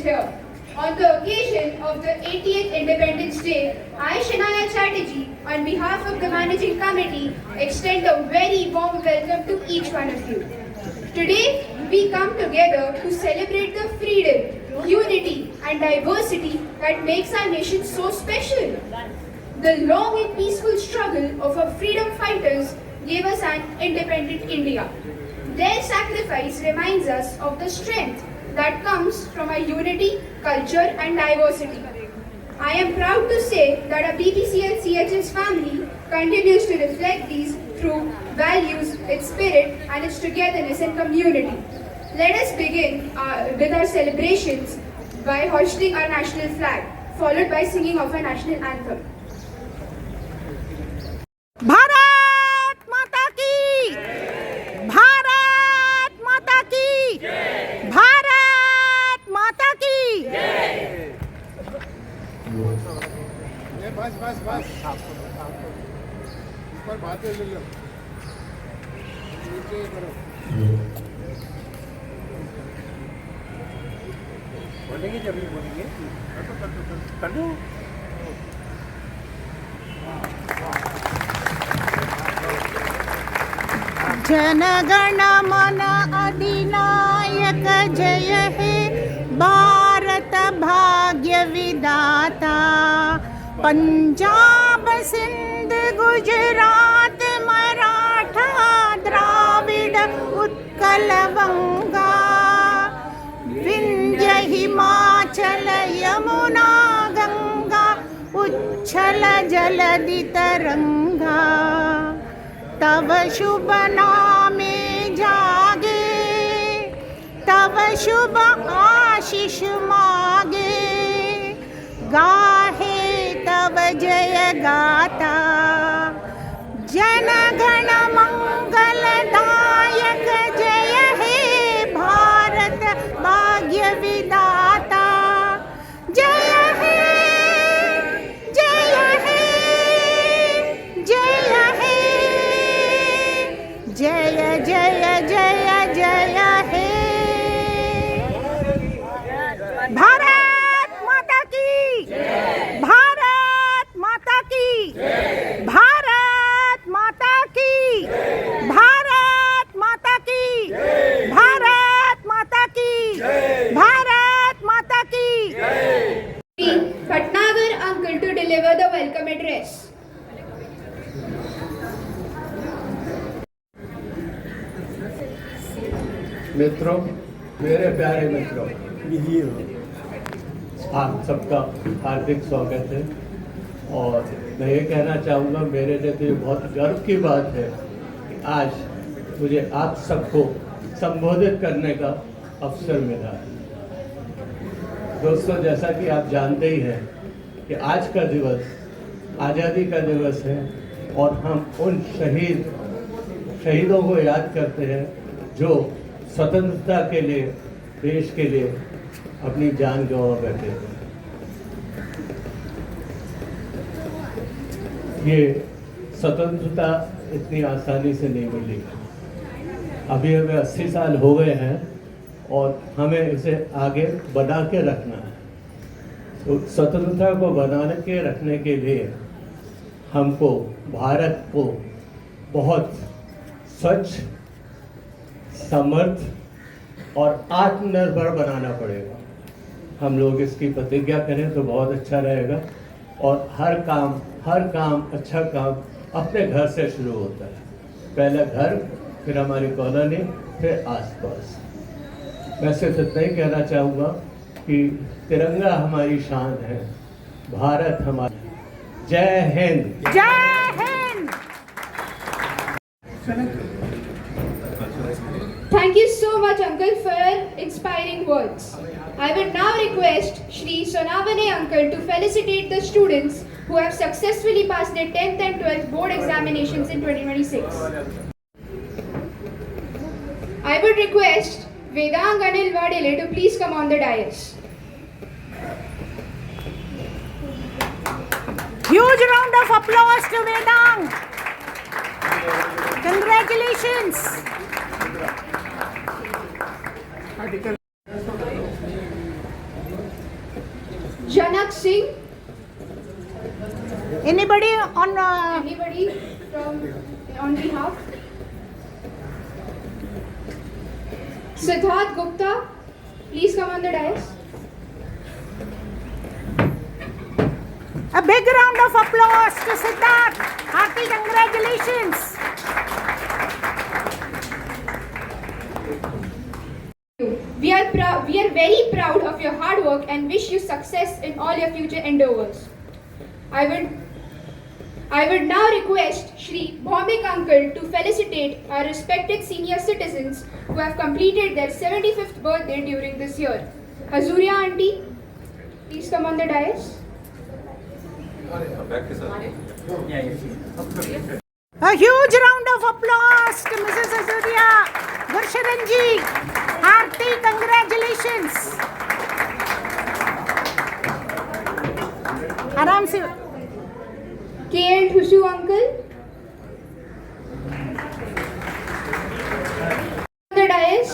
present here. On the occasion of the 80th Independence Day, I, Shanaya Chatterjee, on behalf of the Managing Committee, extend a very warm welcome to each one of you. Today, we come together to celebrate the freedom, unity and diversity that makes our nation so special. The long and peaceful struggle of our freedom fighters gave us an independent India. Their sacrifice reminds us of the strength that comes from our unity, culture and diversity. I am proud to say that our BPCL CHS family continues to reflect these through values, its spirit and its togetherness and community. Let us begin with our celebrations by hoisting our national flag, followed by singing of our national anthem. Bharat माता की, भारत माता की, भारत माता की। बस बस बस ऊपर बातें ले लो, नीचे करो। बोलेंगे जब भी बोलेंगे कर दो। जनगण मन अधिनायक जय हे भारत भाग्य विधाता। पंजाब सिंध गुजरात मराठा द्राविड उत्कल बंगा। विंध्य हिमाचल यमुना गंगा उच्छल जलधि तरंगा। तव शुभ नामे जागे, तव शुभ आशीष मागे। गाहे तव जय गाथा, जन गण मंगलदायक जय हे भारत भाग्य विधाता। जय हे, जय हे, जय हे, जय जय जय जय हे। भारत माता की, भारत माता की, भारत माता की, भारत माता की, भारत माता की, भारत माता की। Bhatnagar uncle to deliver the welcome address. मित्रों, मेरे प्यारे मित्रों, आप सबका हार्दिक स्वागत है। और मैं ये कहना चाहूँगा, मेरे लिए तो ये बहुत गर्व की बात है कि आज मुझे आप सबको संबोधित करने का अवसर मिला है। दोस्तों, जैसा कि आप जानते ही हैं कि आज का दिवस आज़ादी का दिवस है और हम उन शहीदों को याद करते हैं जो स्वतंत्रता के लिए, देश के लिए अपनी जान गंवा बैठे। ये स्वतंत्रता इतनी आसानी से नहीं मिली। अभी हमें 80 साल हो गए हैं और हमें इसे आगे बना के रखना है। तो स्वतंत्रता को बनाने के रखने के लिए हमको भारत को बहुत स्वच्छ, समर्थ और आत्मनिर्भर बनाना पड़ेगा। हम लोग इसकी प्रतिज्ञा करें तो बहुत अच्छा रहेगा। और हर काम अच्छा काम अपने घर से शुरू होता है। पहले घर, फिर हमारी कॉलोनी, फिर आसपास। मैं सिर्फ इतना ही कहना चाहूँगा कि तिरंगा हमारी शान है, भारत हमारा। जय हिंद, जय Hind. Thank you so much, Uncle, for your inspiring words. I would now request Shri Sonavane Uncle to felicitate the students who have successfully passed their 10th and 12th board examinations in 2026. I would request Vedang Anil Vadile to please come on the dais. Huge round of applause to Vedang. Congratulations. Raj Singh. Anybody on Anybody from on behalf? Siddharth Gupta, please come on the dais. a big round of applause to Siddharth. Hearty congratulations. We are very proud of your hard work and wish you success in all your future endeavors. I would now request Shri Bhaumik Uncle to felicitate our respected senior citizens who have completed their 75th birthday during this year. Azuria Auntie, please come on the dais. A huge round of applause to Mrs. Azuria Gursharanji. Hearty congratulations. Aram se. K and Hushu Uncle. On the dais.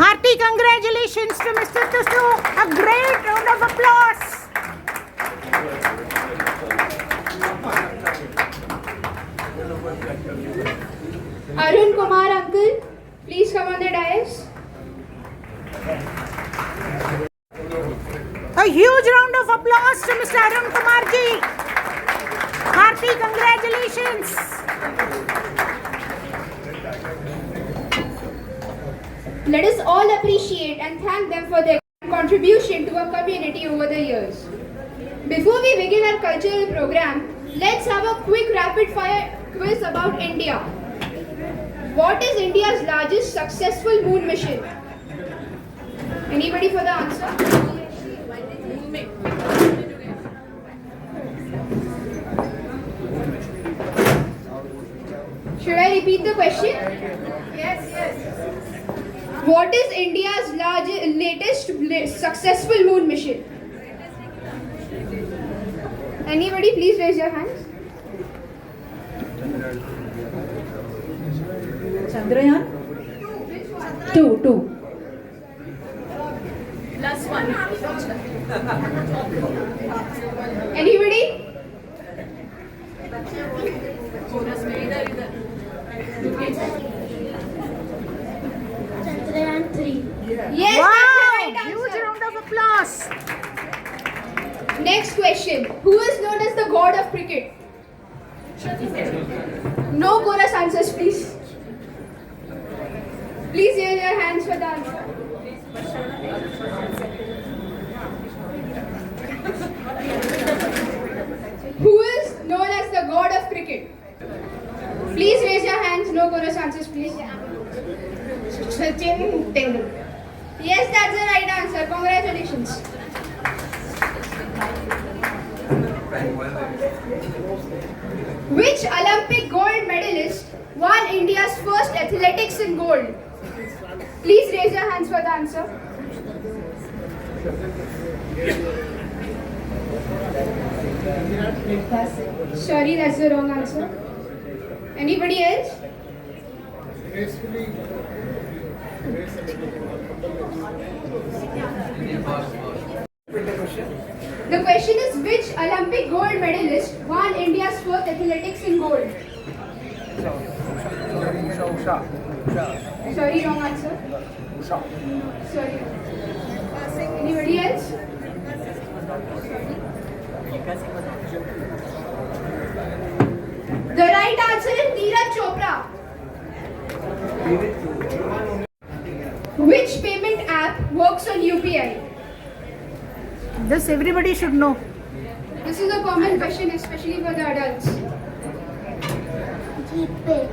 Hearty congratulations to Mr. Tusu. A great round of applause. Arun Kumar Uncle, please come on the dais. A huge round of applause to Mr. Arun Kumarji. Hearty congratulations. Let us all appreciate and thank them for their contribution to our community over the years. Before we begin our cultural program, let's have a quick rapid fire quiz about India. What is India's largest successful moon mission? Anybody for the answer? Should I repeat the question? Yes. What is India's latest successful moon mission? Anybody, please raise your hands. Chandrayaan? Two. Anybody? Chandrayaan 3. Yes, Wow! that's the right Huge answer. round of applause. Next question. Who is known as the god of cricket? No chorus answers, please. Please raise your hands for the answer. Who is known as the god of cricket? Please raise your hands. No chorus answers, please. Sachin Tendulkar. Yes, that's the right answer. Congratulations. Which Olympic gold medalist won India's first athletics in gold? Please raise your hands for the answer. Sorry, that's the wrong answer. Anybody else? The question is, which Olympic gold medalist won India's first athletics in gold? Usha. Sorry, wrong answer. Sorry. Anybody else? The right answer is Neeraj Chopra. Which payment app works on UPI? This everybody should know. This is a common question, especially for the adults. GPay.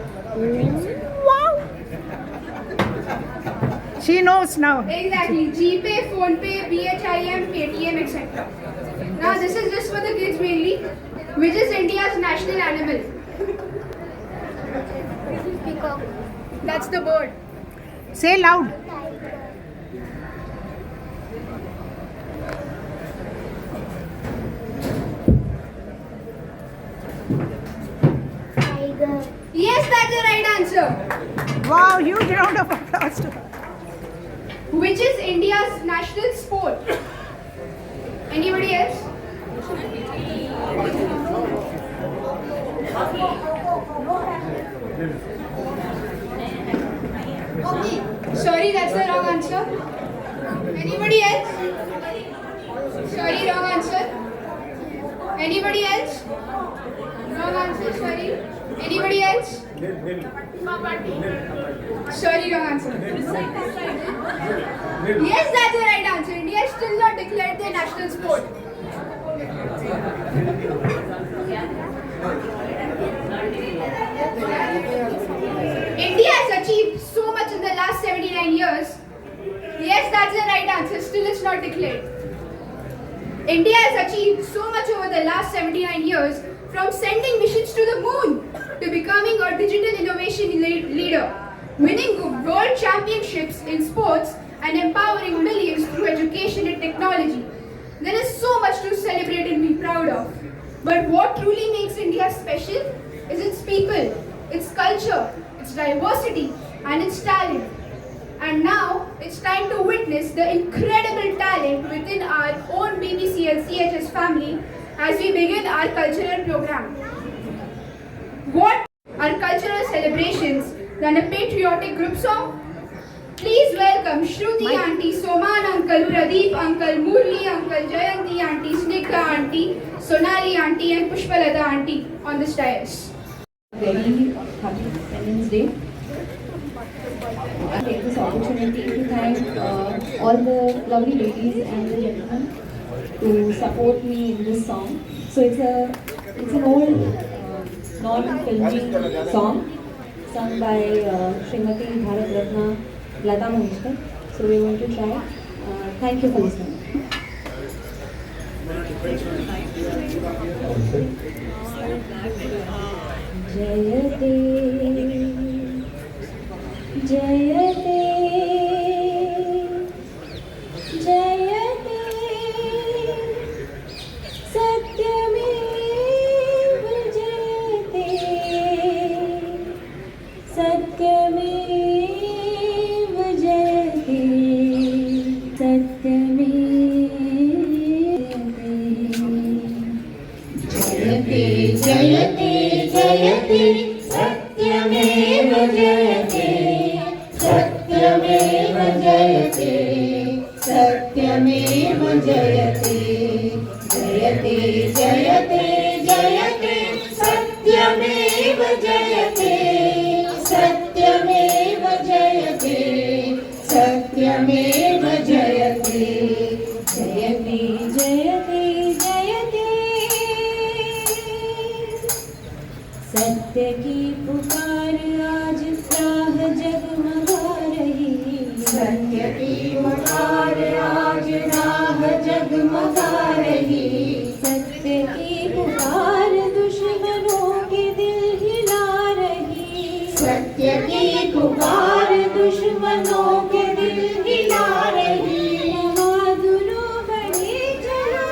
Wow. She knows now. Exactly. GPay, PhonePe, BHIM, Paytm, etc. Now this is just for the kids mainly. Which is India's national animal? Peacock. That's the bird. Say loud. Tiger. Yes, that's the right answer. Wow, huge round of applause to her. Which is India's national sport? Anybody else? Sorry, that's the wrong answer. Anybody else? Sorry, wrong answer. Anybody else? Wrong answer, sorry. Anybody else? Sorry, wrong answer. Yes, that's the right answer. India is still not declared their national sport. India has achieved so much in the last 79 years. Yes, that's the right answer. Still, it's not declared. India has achieved so much over the last 79 years, from sending missions to the moon to becoming a digital innovation leader, winning world championships in sports and empowering millions through education and technology. There is so much to celebrate and be proud of. But what truly makes India special is its people, its culture, its diversity and its talent. And now it's time to witness the incredible talent within our own BBC and CHS family as we begin our cultural program. What are cultural celebrations than a patriotic group song? Please welcome Shruti Auntie, Soman Uncle, Pradeep Uncle, Murli Uncle, Jayanti Auntie, Snigdha Auntie, Sonali Auntie and Pushpalata Auntie on the stairs. Very happy Independence Day. I take this opportunity to thank all the lovely ladies and the gentlemen to support me in this song. So it's an old non-filmy song sung by Srimati Bharat Ratna Lata Mangeshkar. So we're going to try. Thank you for listening. Jayate Jayate Jayate Satyamev Jayate Satyamev Jayate Satyamev Jayate Jayate Jayate Satyamev Jayate Satyameva Jayate Satyameva Jayate Jayate Jayate Jayate Satyameva Jayate Satyameva Jayate Satyameva Jayate Jayate Jayate Jayate Satya की पुकार आज राह जगमगा रही सत्य की पुकार आज राह जगमगा रही सत्य की पुकार दुश्मनों के दिल हिला रही सत्य की पुकार दुश्मनों के दिल हिला रही बहादुरों बने चलो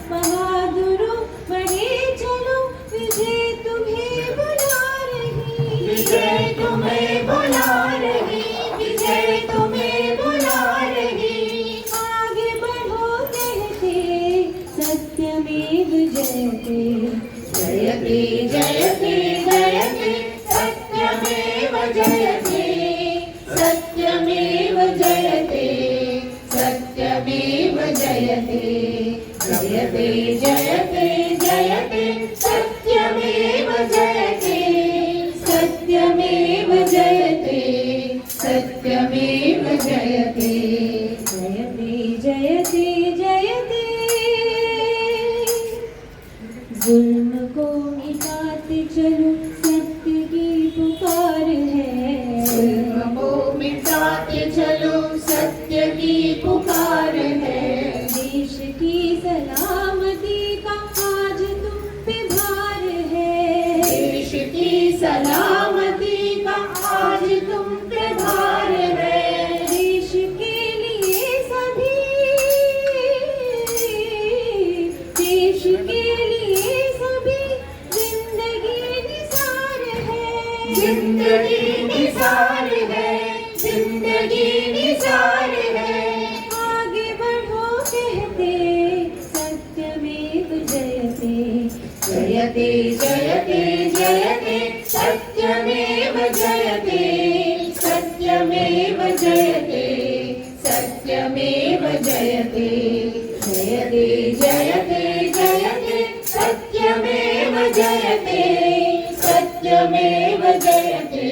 बहादुरों बने चलो विजय तुम्हें बुला रही विजय तुम्हें बुला रही विजय तुम्हें बुला रही आगे बढ़ो कहते सत्यमेव जयते जयते जयते जयते सत्यमेव जयते सत्यमेव जयते सत्यमेव जयते जयते जयते जयते सत्यमेव जयते सत्यमेव जयते सत्यमेव जयते जयते जयते जयते जुल्म को मिटाते चलो सत्य की पुकार है जुल्म को मिटाते चलो सत्य की पुकार है देश की सलामती का आज तुम पे भार है देश की सलामती का आज तुम पे भार है देश के लिए सभी देश के लिए सभी जिंदगी निसार है, जिंदगी निसार है। आगे बढ़ो कहते सत्यमेव जयते, जयते जयते जयते सत्यमेव जयते, सत्यमेव जयते, सत्यमेव जयते। जयते जयते जयते सत्यमेव जयते, सत्यमेव जयते,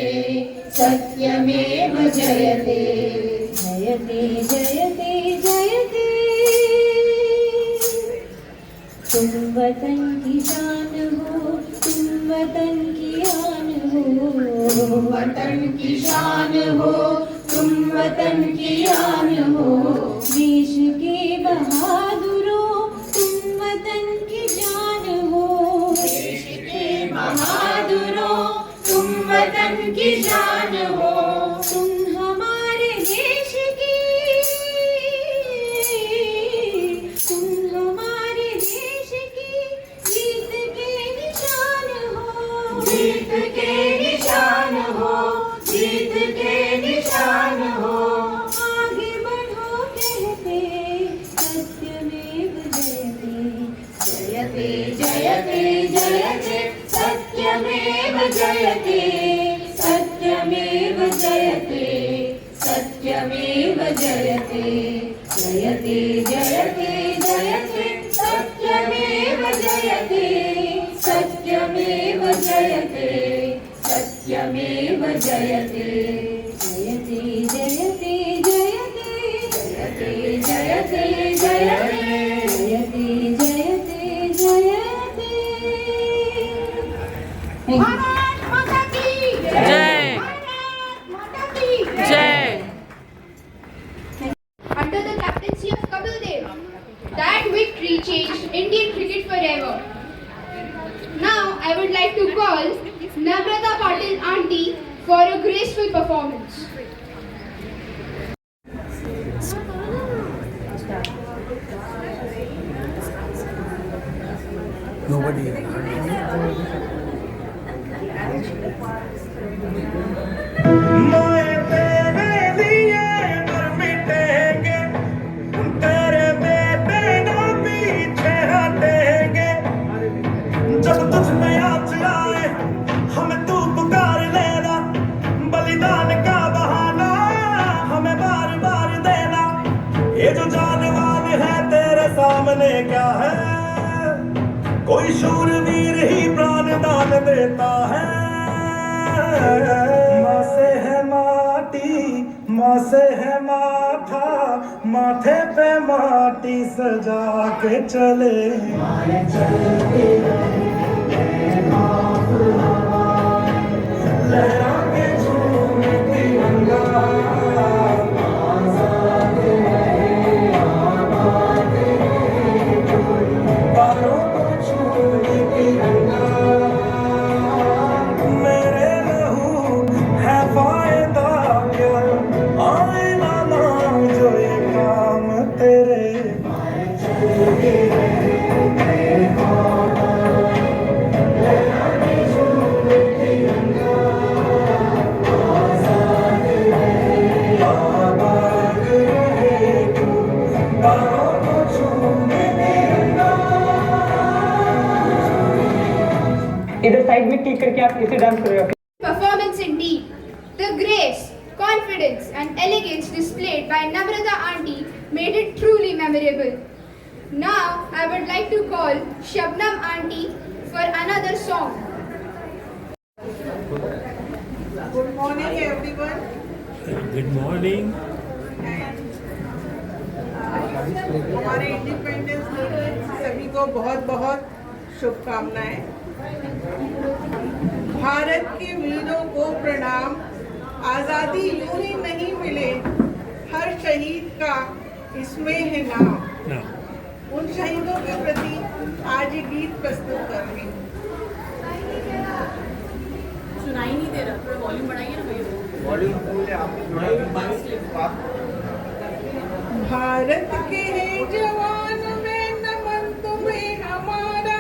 सत्यमेव जयते। जयते जयते जयते। तुम वतन की शान हो, तुम वतन की आन हो, तुम वतन की शान हो, तुम वतन की आन हो। देश के बहादुरों तुम वतन की जान हो, देश के बहादुरों तुम वतन की जान हो। तुम हमारे देश की, तुम हमारे देश की जीत के निशान हो, जीत के निशान हो, जीत के निशान हो। आगे बढ़ो कहते सत्यमेव जयते, जयते जयते जयते सत्यमेव जयते, सत्यमेव जयते, सत्यमेव जयते। जयते जयते जयते सत्यमेव जयते, सत्यमेव जयते, सत्यमेव जयते। जयते जयते जयते, जयते जयते जयते। जयते जयते जयते। भारत माता की जय। भारत माता की जय। Under the captaincy of Kapil Dev, that victory changed Indian cricket forever. Now I would like to call Namrata Patil auntie for a graceful performance. Nobody. मैं तेरे लिए मर मिटेंगे, तेरे बेटे ना पीछे हटेंगे। जब तुझ में आँच आए हमें तू पुकार लेना, बलिदान का बहाना हमें बार बार देना। ये जो जानवान है तेरे सामने क्या है, कोई शूरवीर ही प्राण दान देता है। माँ से है माटी, माँ से है माथा, माथे पे माटी सजा के चले। लहरा के झूम तिरंगा, तारों को झूम तिरंगा। मेरे लहू है फायदा क्या, आए ना नाम जो ये काम तेरे। आबाद रहे तू, तारों को झूम तिरंगा। इधर साइड में क्लिक करके आप इसे डांस करोगे। Performance indeed. The grace, confidence and elegance displayed by Namrata auntie made it truly memorable. Now I would like to call Shabnam auntie for another song. Good morning everyone. Good morning. हमारे independence day की सभी को बहुत बहुत शुभकामनाएं। भारत के वीरों को प्रणाम। आज़ादी यूं ही नहीं मिले, हर शहीद का इसमें है नाम। उन शहीदों के प्रति आज ये गीत प्रस्तुत कर रही हूँ। सुनाई नहीं दे रहा, थोड़ा वॉल्यूम बढ़ाइए ना भैया। भारत के हैं जवान में नमन तुम्हें हमारा,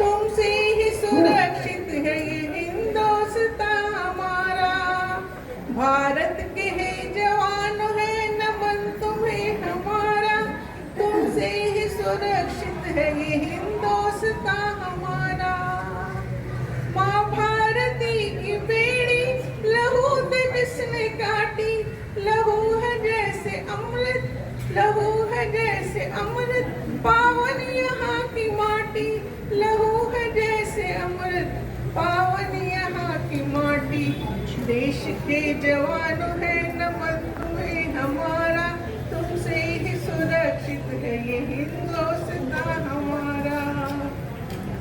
तुमसे ही सुरक्षित है ये हिंदुस्तान हमारा। लहू है जैसे अमृत पावन यहाँ की माटी, लहू है जैसे अमृत पावन यहाँ की माटी। देश के जवान है नमन तुम्हें हमारा, तुमसे ही सुरक्षित है ये हिंदुस्तान हमारा।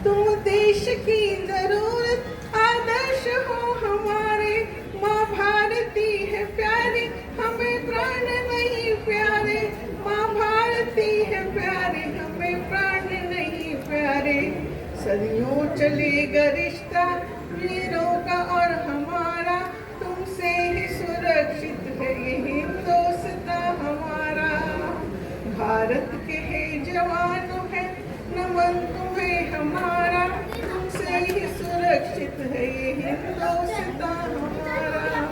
तुम देश की जरूरत आदर्श हो हमारे, माँ भारती है प्यारी हमें प्राण नहीं प्यारे, माँ भारती है प्यारे हमें प्राण नहीं प्यारे। सदियों चलेगा रिश्ता वीरों का और हमारा, तुमसे ही सुरक्षित है ये हिंदुस्तान हमारा। भारत के है जवान है नमन तुम्हें हमारा, तुमसे ही सुरक्षित है ये हिंदुस्तान हमारा।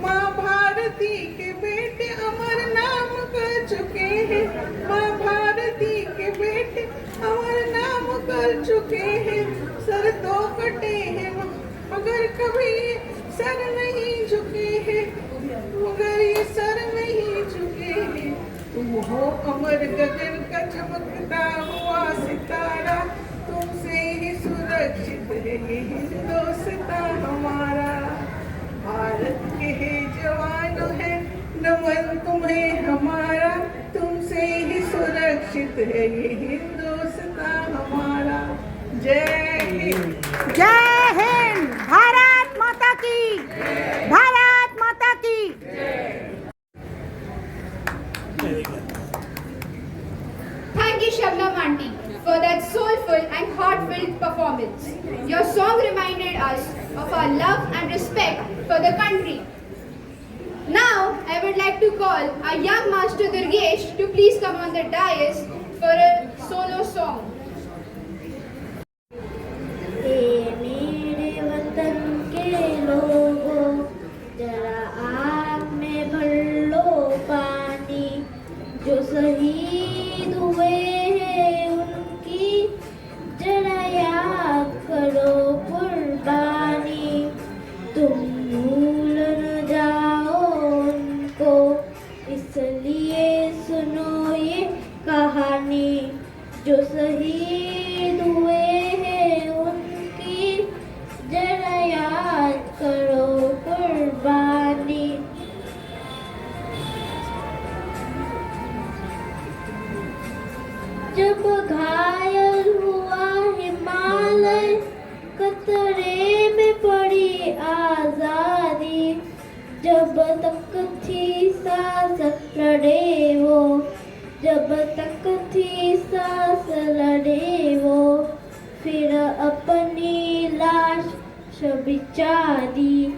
माँ भारती के बेटे अमर नाम कर चुके हैं, माँ भारती के बेटे अमर नाम कर चुके हैं। सर तो कटे हैं मगर कभी सर नहीं झुके हैं, मगर ये सर नहीं झुके हैं। तुम हो अमर गगन का चमकता हुआ सितारा, तुमसे ही सुरक्षित है ये हिंदुस्तान हमारा। भारत के है जवान है नमन तुम्हें हमारा, तुमसे ही सुरक्षित है ये हिंदुस्तान हमारा। जय हिंद। जय हिंद। भारत माता की, भारत माता की। Thank you, Shabnam Aunty, for that soulful and heartfelt performance. Your song reminded us of our love and respect for the country. Now, I would like to call our young master Durgesh to please come on the dais for a solo song. मेरे वतन के लोगों जरा आग में भर लो पानी, जो शहीद हुए हैं उनकी जरा याद करो कुर्बानी। तुम भूल न जाओ उनको इसलिए सुनो ये कहानी, जो शहीद हुए हैं उनकी जरा याद करो कुर्बानी। जब घायल हुआ हिमालय कतरे में पड़ी आजादी, जब तक थी सांस लड़े वो, जब तक थी सांस लड़े वो। फिर अपनी लाश बिछा दी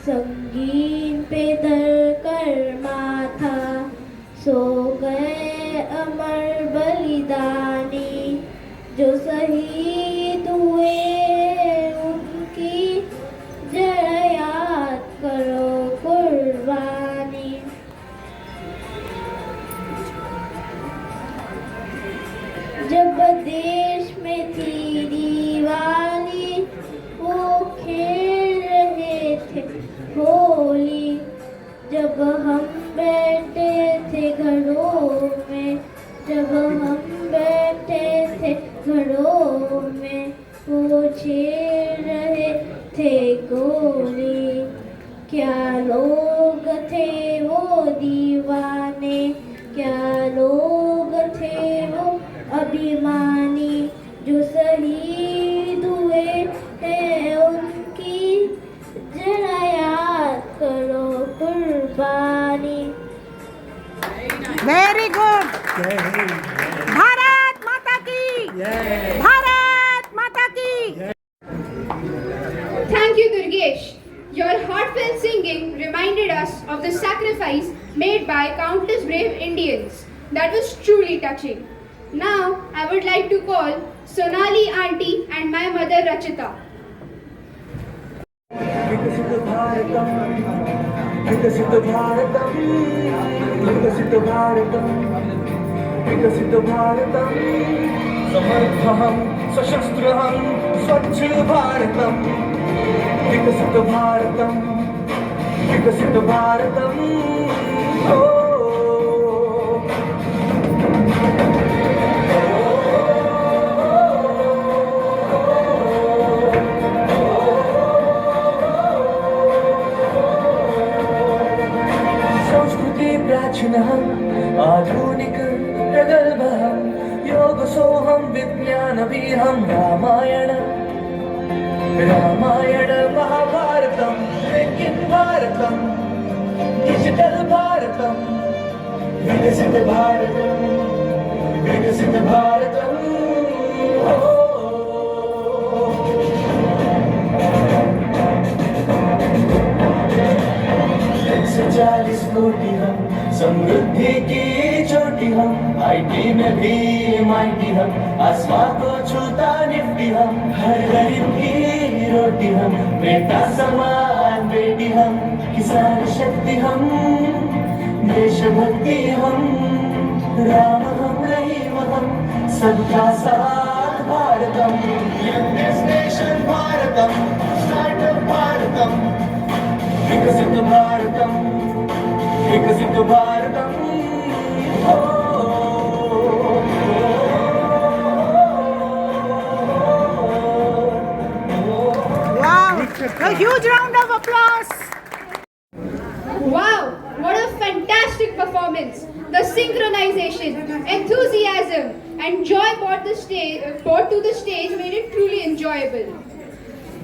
संगीन पे धर कर माथा, सो गए अमर बलिदानी, जो शहीद हुए उनकी जरा याद करो कुर्बानी। जब देश में थी दीवानी वो खेल रहे थे होली, जब हम बैठे थे घरों में, जब हम बैठे थे घरों में, वो छेड़ रहे थे गोली। क्या लोग थे वो दीवाने, क्या लोग थे वो अभिमानी, जो शहीद हुए हैं उनकी जरा याद करो कुर्बानी। Very good. भारत माता की, भारत माता की। Thank you, Durgesh. Your heartfelt singing reminded us of the sacrifice made by countless brave Indians. That was truly touching. Now, I would like to call Sonali Aunty and my mother Rachita. विकसित भारतम, विकसित भारतम, विकसित भारतम, विकसित भारतम। समर्थं सशस्त्रं स्वच्छ भारतम, विकसित भारतम, विकसित भारतम। ओ संस्कृति प्राचीनहम् आधुनिक प्रगल्भः योगसोऽहं विज्ञानवीहं रामायण महाभारतं ब्रेकिंग भारतं डिजिटल भारतं विकसित भारतं हो 140 कोटि हम समृद्धि की चोटी हम आईटी में भी MIT हम आसमां को छूता निफ्टी हम हर गरीब की रोटी हम बेटा समान बेटी हम किसान शक्ति हम देशभक्ति हम राम हम रहीम हम सबका साथ Bharatam youngest nation Bharatam startup Bharatam विकसित Bharatam Wow! A huge round of applause. Wow, what a fantastic performance! The synchronization, enthusiasm, and joy brought to the stage made it truly enjoyable.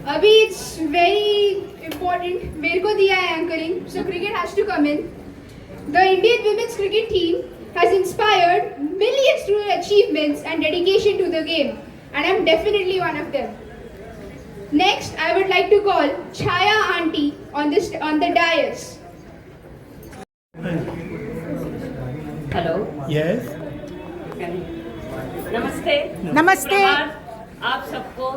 Abhi, it's very important. मेरे को दिया है anchoring, so cricket has to come in. The Indian women's cricket team has inspired millions through their achievements and dedication to the game, and I'm definitely one of them. Next, I would like to call Chaya Auntie on the dais. Hello yes नमस्ते नमस्ते। प्रभात। आप सबको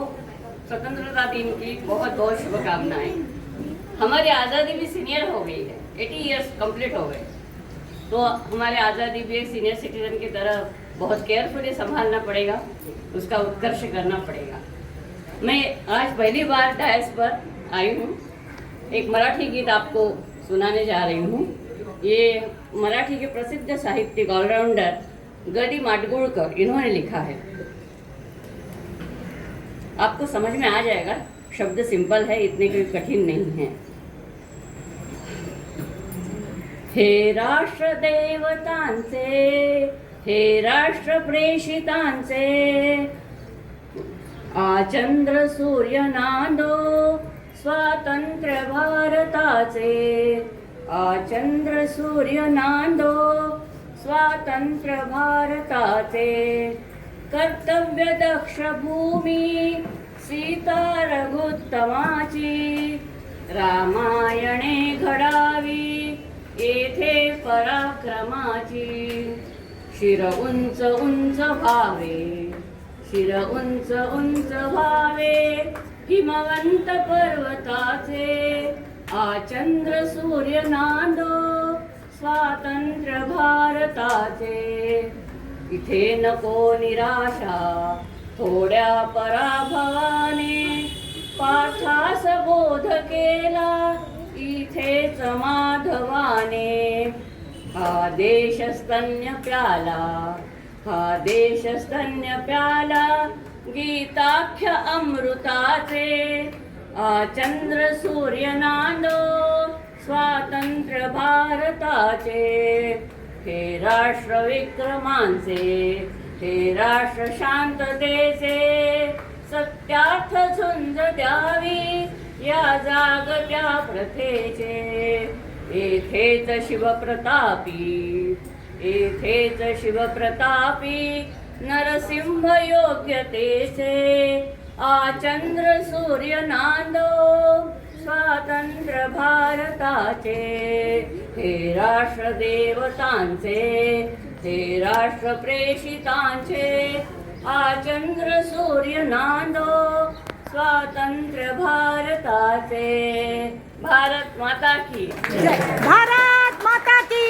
स्वतंत्रता दिन की बहुत बहुत शुभकामनाएं। हमारी आज़ादी भी सीनियर हो गई है, 80 इयर्स कंप्लीट हो गए, तो हमारे आज़ादी भी एक सीनियर सिटीजन की तरह बहुत केयरफुली संभालना पड़ेगा, उसका उत्कर्ष करना पड़ेगा। मैं आज पहली बार डायस पर आई हूँ, एक मराठी गीत आपको सुनाने जा रही हूँ। ये मराठी के प्रसिद्ध साहित्यिक ऑलराउंडर गदी माडगुळकर इन्होंने लिखा है। आपको समझ में आ जाएगा, शब्द सिंपल है, इतने कोई कठिन नहीं है। हे राष्ट्र देवतांचे, हे राष्ट्र प्रेषितांचे, आचंद्र सूर्य नांदो स्वातंत्र्य भारताचे, आचंद्र सूर्य नांदो स्वातंत्र्य भारताचे, कर्तव्य दक्ष भूमी सीता रघुत्तमाची, रामायणे घडावी येथे पराक्रमाची, शिर उंच उंच व्हावे, शिर उंच उंच व्हावे हिमवंत पर्वताचे, आचंद्र सूर्य नांदो स्वातंत्र्य भारताचे, इथे नको निराशा थोड्या पराभवाने, पार्थास बोध केला इथेच माधवाने, हा देश स्तन्य प्याला, हा देश स्तन्य प्याला गीताख्य अमृताचे, आचंद्र सूर्य नांदो स्वातंत्र्य भारताचे, हे राष्ट्र विक्रमांचे, हे राष्ट्र शांततेचे, सत्यार्थ झुंज द्यावी या जागत्या प्रथेचे, येथेच शिवप्रतापी, येथेच शिवप्रतापी नरसिंह योग्यतेचे, आचंद्र सूर्य नांदो स्वातंत्र्य भारताचे, हे राष्ट्र देवतांचे, हे राष्ट्र प्रेषितांचे, आचंद्र सूर्य नांदो स्वातंत्र्य भारताचे। भारत माता की जय। भारत माता की,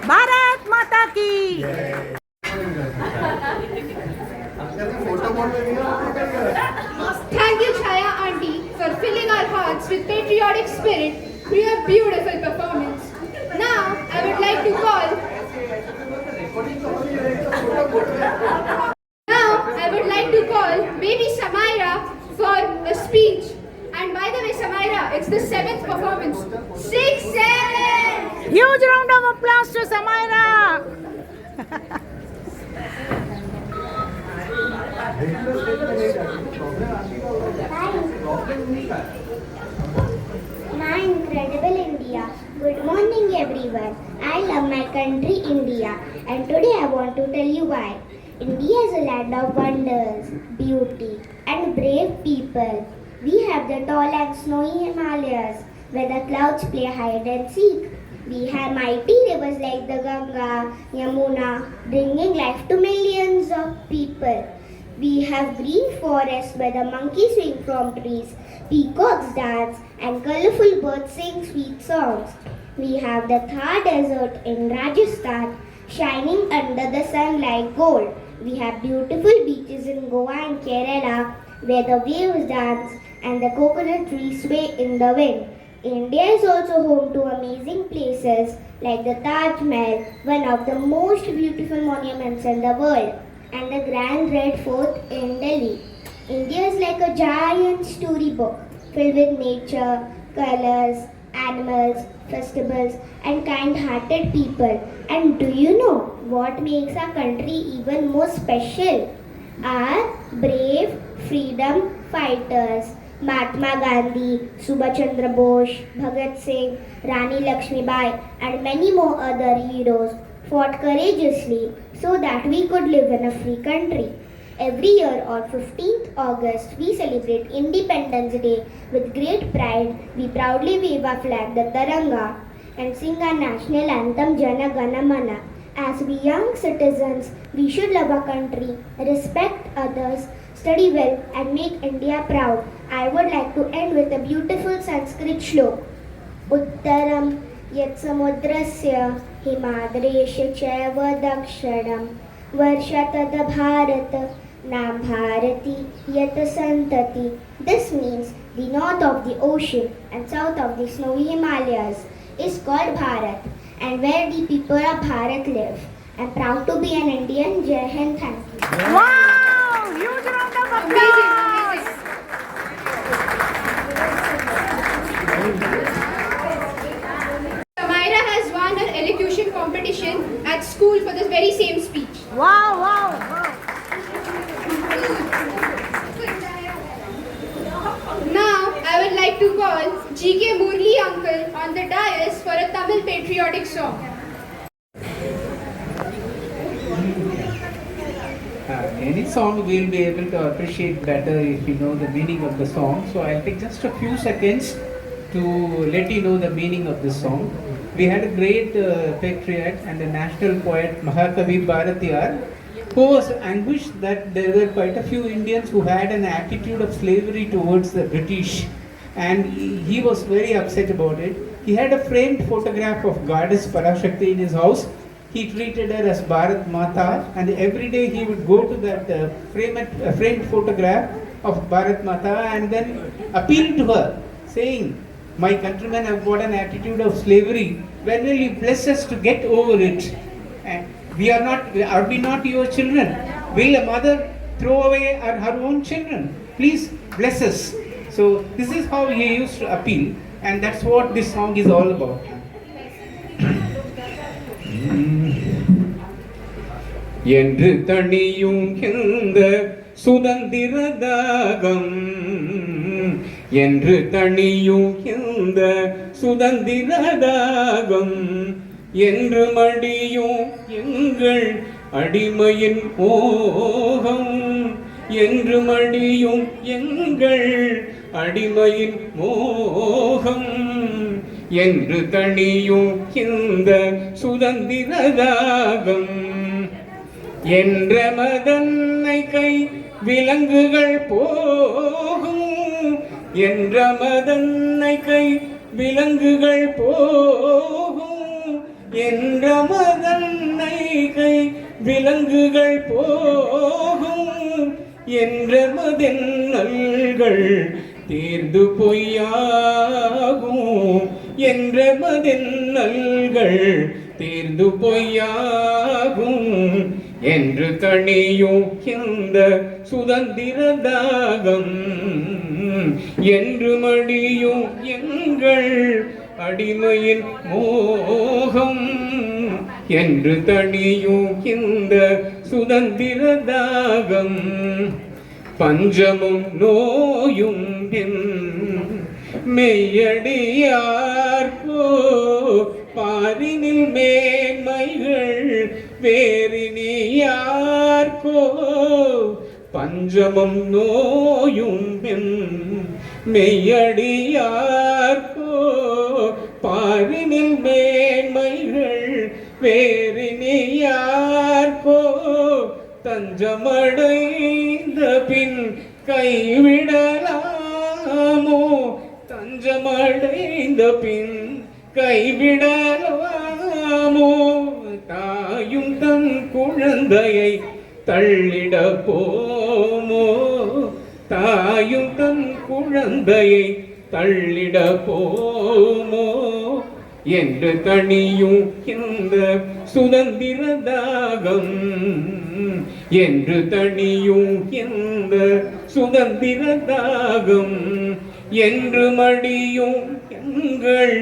भारत माता की। Thank you, Chaya Auntie, for filling our hearts with patriotic spirit through your beautiful performance. Now, I would like to call Now, I would like to call baby Samaira for a speech. And by the way, Samaira, it's the 7th performance. 6-7! Huge round of applause to Samaira. My incredible India. Good morning everyone. I love my country India and today I want to tell you why. India is a land of wonders, beauty and brave people. We have the tall and snowy Himalayas where the clouds play hide and seek. We have mighty rivers like the Ganga, Yamuna, bringing life to millions of people. We have green forests where the monkeys swing from trees, peacocks dance, and colorful birds sing sweet songs. We have the Thar Desert in Rajasthan, shining under the sun like gold. We have beautiful beaches in Goa and Kerala, where the waves dance and the coconut trees sway in the wind. India is also home to amazing places like the Taj Mahal, one of the most beautiful monuments in the world, and the Grand Red Fort in Delhi. India is like a giant storybook filled with nature, colors, animals, festivals, and kind-hearted people. And do you know what makes our country even more special? Our brave freedom fighters. Mahatma Gandhi, Subhash Chandra Bose, Bhagat Singh, Rani Lakshmibai, and many more other heroes fought courageously so that we could live in a free country. Every year on 15th August, we celebrate Independence Day with great pride. We proudly wave our flag, the Taranga, and sing our national anthem, Jana Gana Mana. As we young citizens, we should love our country, respect others, study well, and make India proud. I would like to end with a beautiful Sanskrit shlok. Uttaram yat samudrasya himadresha chaiva dakshanam varshatad bharata nam bharati yat santati. This means the north of the ocean and south of the snowy Himalayas is called Bharat, and where the people of Bharat live. I'm proud to be an Indian. Jai Hind. Thank you. Wow! Huge round of applause. Samaira has won an elocution competition at school for this very same speech. Wow, wow, wow. Now, I would like to call G.K. Murli uncle on the dais for a Tamil patriotic song. Any song we'll be able to appreciate better if you know the meaning of the song. So I'll take just a few seconds to let you know the meaning of this song. We had a great patriot and a national poet, Mahakavi Bharatiyar, who was anguished that there were quite a few Indians who had an attitude of slavery towards the British, and he was very upset about it. He had a framed photograph of Goddess Parashakti in his house. He treated her as Bharat Mata, and every day he would go to that framed photograph of Bharat Mata and then appeal to her, saying, "My countrymen have got an attitude of slavery. When will you bless us to get over it? And are we not your children? Will a mother throw away her own children? Please bless us." So this is how he used to appeal, and that's what this song is all about. என்று தணியும் இந்த சுதந்திர தாகம், என்று தணியும் இந்த சுதந்திர தாகம், என்று மடியும் எங்கள் அடிமையின் மோகம், என்று மடியும் எங்கள் அடிமையின் மோகம், என்று தணியும் இந்த சுதந்திர தாகம், என்ற மதன்னை கை விலங்குகள் போகும், என்ற மதன்னை கை விலங்குகள் போகும், என்ற மதன்னை கை விலங்குகள் போகும், என்ற மதென்னல்கள் தீர்ந்து பொய்யாகும், என்ற மதென்னல்கள் தீர்ந்து பொய்யாகும், என்று தணியும் இந்த சுதந்திர தாகம் என்று மடியும் எங்கள் அடிமையின் மோகம் என்று தணியும் இந்த சுதந்திர தாகம் பஞ்சமும் நோயும் என் மெய்யடியார்கோ பாரினில் மேன்மைகள் வேறினியார்கோ பஞ்சமும் நோயும் என் மெய்யடியார்கோ பாரினில் மேன்மைகள் வேறினியார்கோ தஞ்சமடைந்த பின் கைவிடலாமோ தஞ்சமடைந்த பின் கைவிடலாமோ தாயும் தன் குழந்தையை தள்ளிட போமோ தாயும் தன் குழந்தையை தள்ளிட போமோ என்று தணியும் இந்த சுதந்திர தாகம் என்று தணியும் இந்த சுதந்திர தாகம் என்று மடியும் எங்கள்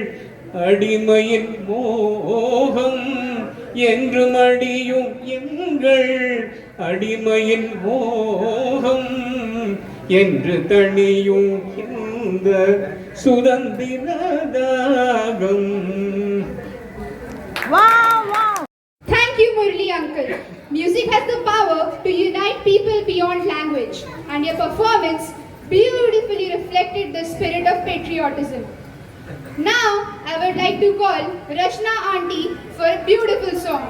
அடிமையின் மோகம் என்று மடியும் எங்கள் அடிமையின் மோகம் என்று தணியும் இந்த சுதந்திர தாகம். Wow, wow. Thank you, Murli uncle. Music has the power to unite people beyond language, and your performance beautifully reflected the spirit of patriotism. Now, I would like to call Rachna auntie for a beautiful song.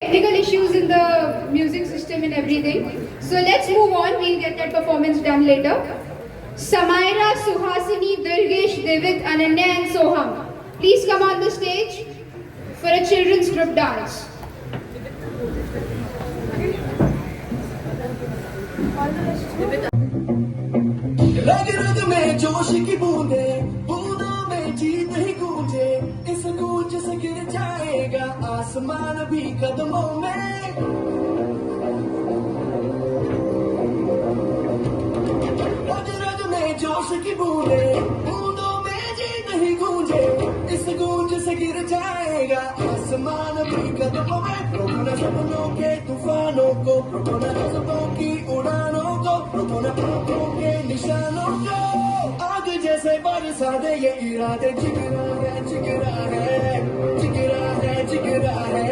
Technical issues in the music system and everything. So let's move on. We'll get that performance done later. Samaira, Suhasini, Durgesh, Divit, Ananya and Soham, please come on the stage for a children's group dance. रग रग में जोश की बूंदे बूंदों में जीत ही गूंजे इस गूंज से गिर जाएगा आसमान भी कदमों में रग रग में जोश की बूंदे बूंदों में जीत ही गूंजे इस गूंज से गिर जाएगा आसमान भी कदमों में रोकना सपनों के तूफानों को रोकना जज्बों की उड़ानों को रोकना पापों के निशानों को आग जैसे बरसा दे ये इरादे जिगरा है जिगरा है जिगरा है जिगरा है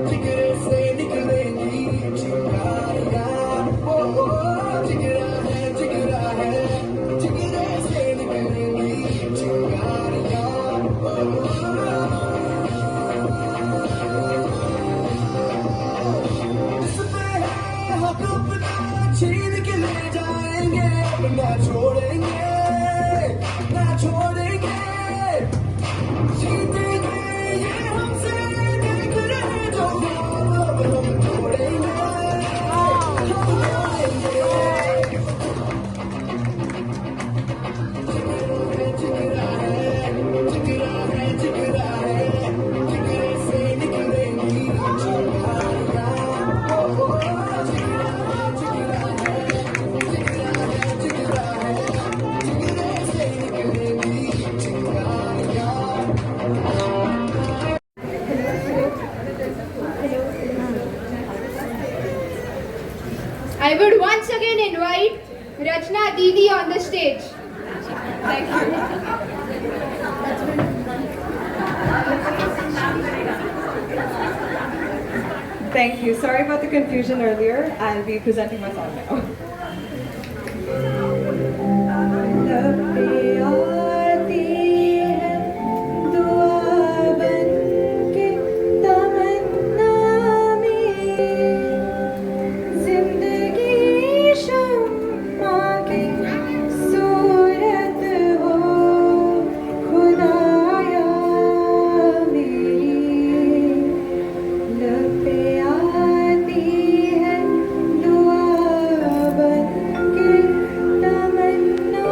जिगरे से निकलेंगी चिंगारियां ओ जिगरा है जिगरे से निकलेंगी चिंगारियां इस पे है हक अपना छीन के ले जाएंगे ना छोड़ेंगे ना छोड़ेंगे जीतेंगे ये हमसे देख रहे जो अब हम छोड़ेंगे हम आएंगे जिगरा है जिगरा है जिगरा है जिगरे से निकलेंगी चिंगारियां I would once again invite Rachna Didi on the stage. Thank you. Thank you. Sorry about the confusion earlier. I'll be presenting my song now. Tamanna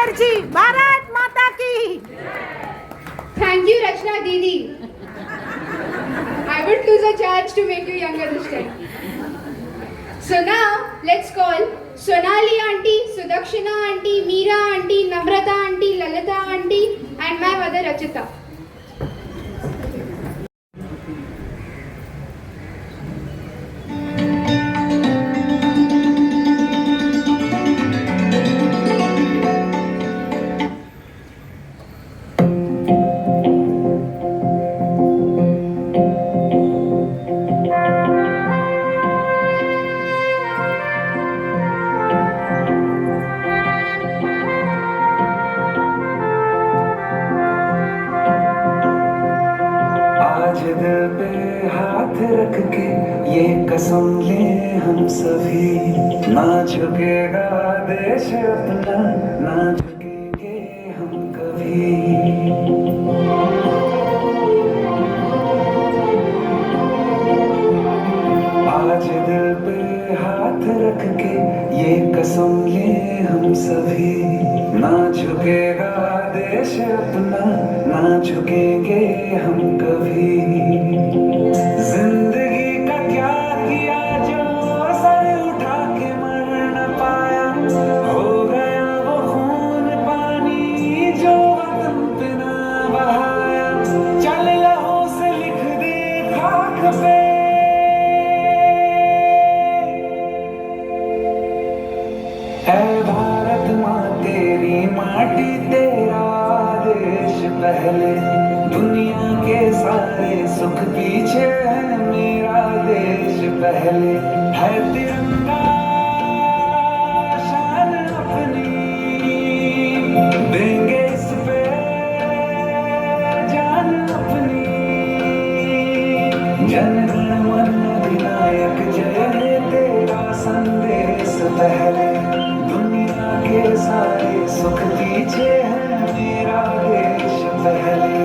energy. Bharat माता की. Thank you, Rachna Didi. I would lose a chance to make you younger this time. So now, let's call Sonali auntie, Sudakshina auntie, Meera auntie, Namrata auntie, Lalita auntie, and my mother Rachita. आज दिल पे हाथ रख के ये कसम ले हम सभी, ना झुकेगा देश अपना, ना झुकेंगे हम कभी. आज दिल पे हाथ रख के ये कसम ले हम सभी, ना झुकेगा देश अपना, ना झुकेंगे हम कभी. जिंदगी का क्या किया जो सर उठा के मर न पाया, हो गया वो खून पानी जो वतन पे ना बहाया, चल लहू से लिख दे खाक पे. ऐ भारत माँ तेरी माटी तेरा देश पहले, दुनिया के सारे सुख पीछे है मेरा देश पहले. है तिरंगा शान अपनी, देंगे इस पे जान अपनी. जन गण मन अधिनायक जय हे तेरा संदेश पहले, दुनिया के सारे सुख पीछे है मेरा देश पहले.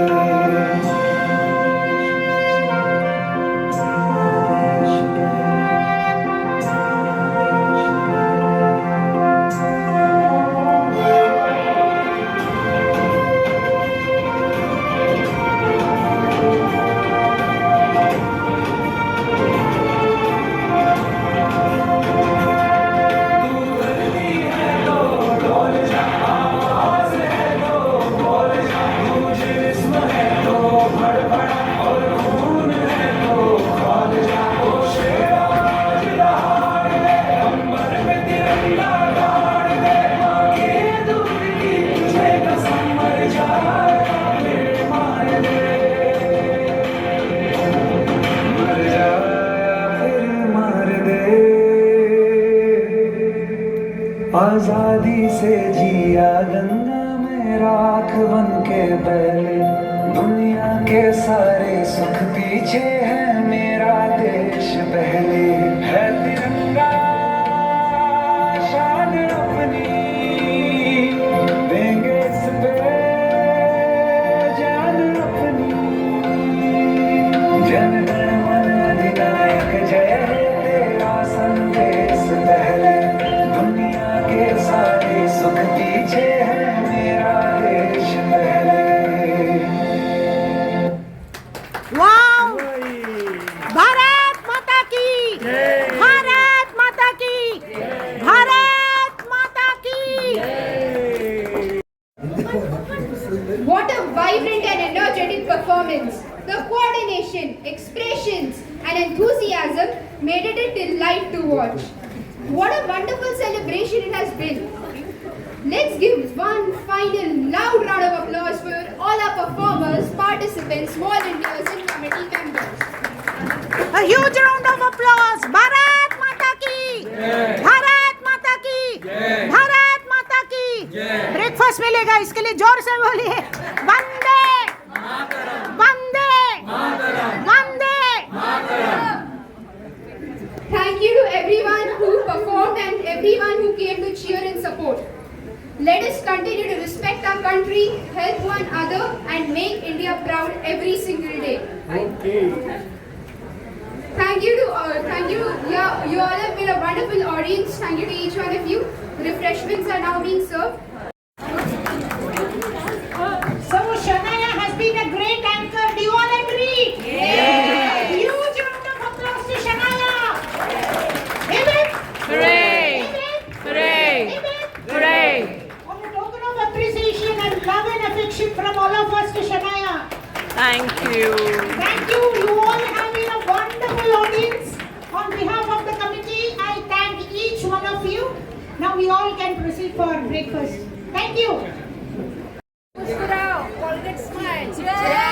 आजादी से जिया गंगा में राख बन के पहले, दुनिया के सारे सुख पीछे है मेरा देश पहले. है तिरंगा शान अपनी, देंगे इस पे जान अपनी. जन गण मन अधिनायक जय हे तेरा संदेश पहले, दुनिया के सारे सुख पीछे है मेरा देश पहले. वाव. भारत माता की. भारत माता की. भारत माता की. What a vibrant and energetic performance! The coordination, expressions, and enthusiasm made it a delight to watch. What a wonderful celebration it has been. Let's give one final loud round of applause for all our performers, participants, volunteers, and committee members. A huge round of applause. Bharat माता की. भारत माता की. भारत माता की. Breakfast मिलेगा, इसके लिए जोर से बोलिए. वंदे वंदे वंदे. Thank you to everyone who performed and everyone who came to cheer and support. Let us continue to respect our country, help one another, and make India proud every single day. Okay. Thank you. Yeah, you all have been a wonderful audience. Thank you to each one of you. Refreshments are now being served. Thank you. Thank you. You all have been a wonderful audience. On behalf of the committee, I thank each one of you. Now we all can proceed for breakfast. Thank you. मुस्कुराओ, Colgate Smile.